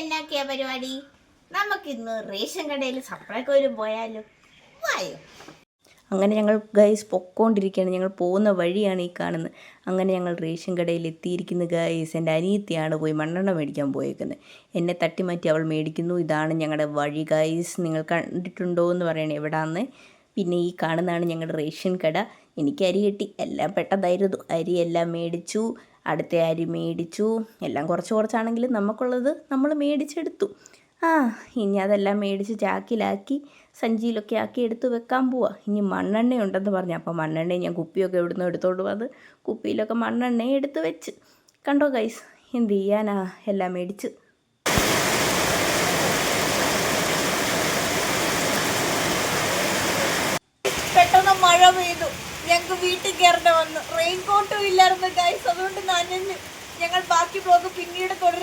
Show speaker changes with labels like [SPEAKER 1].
[SPEAKER 1] എന്നൊക്കെയാ പരിപാടി? നമുക്കിന്ന് റേഷൻ കടയിൽ സപ്ലൈക്കോയിലും പോയാലോ? വായോ.
[SPEAKER 2] അങ്ങനെ ഞങ്ങൾ ഗൈസ് പൊക്കോണ്ടിരിക്കുകയാണ്. ഞങ്ങൾ പോകുന്ന വഴിയാണ് ഈ കാണുന്നത്. അങ്ങനെ ഞങ്ങൾ റേഷൻ കടയിൽ എത്തിയിരിക്കുന്നു ഗൈസ്. എൻ്റെ അനിയത്തിയാണ് പോയി മണ്ണെണ്ണ മേടിക്കാൻ പോയേക്കുന്നത്. എന്നെ തട്ടിമാറ്റി അവൾ മേടിക്കുന്നു. ഇതാണ് ഞങ്ങളുടെ വഴി ഗൈസ്. നിങ്ങൾ കണ്ടിട്ടുണ്ടോ എന്ന് പറയണേ എവിടാന്ന്. പിന്നെ ഈ കാണുന്നതാണ് ഞങ്ങളുടെ റേഷൻ കട. എനിക്ക് അരി കിട്ടി, എല്ലാം പെട്ടതായിരുന്നു. അരി എല്ലാം മേടിച്ചു, അടുത്ത അരി മേടിച്ചു. എല്ലാം കുറച്ച് കുറച്ചാണെങ്കിലും നമുക്കുള്ളത് നമ്മൾ മേടിച്ചെടുത്തു. ഇനി അതെല്ലാം മേടിച്ച് ചാക്കിലാക്കി സഞ്ചിയിലൊക്കെ ആക്കി എടുത്ത് വെക്കാൻ പോവാം. ഇനി മണ്ണെണ്ണ ഉണ്ടെന്ന് പറഞ്ഞു. അപ്പോൾ മണ്ണെണ്ണ ഞാൻ കുപ്പിയൊക്കെ എവിടുന്ന് എടുത്തോണ്ട് വന്ന് കുപ്പിയിലൊക്കെ മണ്ണെണ്ണ എടുത്ത് വെച്ച്. കണ്ടോ ഗൈസ്, എന്ത് ചെയ്യാനാ, എല്ലാം മേടിച്ച്.
[SPEAKER 1] പെട്ടെന്ന് മഴ പെയ്തു, ഞങ്ങൾക്ക് വീട്ടിൽ കയറേണ്ട വന്നു. റെയിൻ കോട്ടും ഇല്ലായിരുന്നു ഗൈസ്, അതുകൊണ്ട് നനഞ്ഞു. ഞങ്ങൾ ബാക്കി ബ്ലോഗ് പിന്നീട് തുടരും.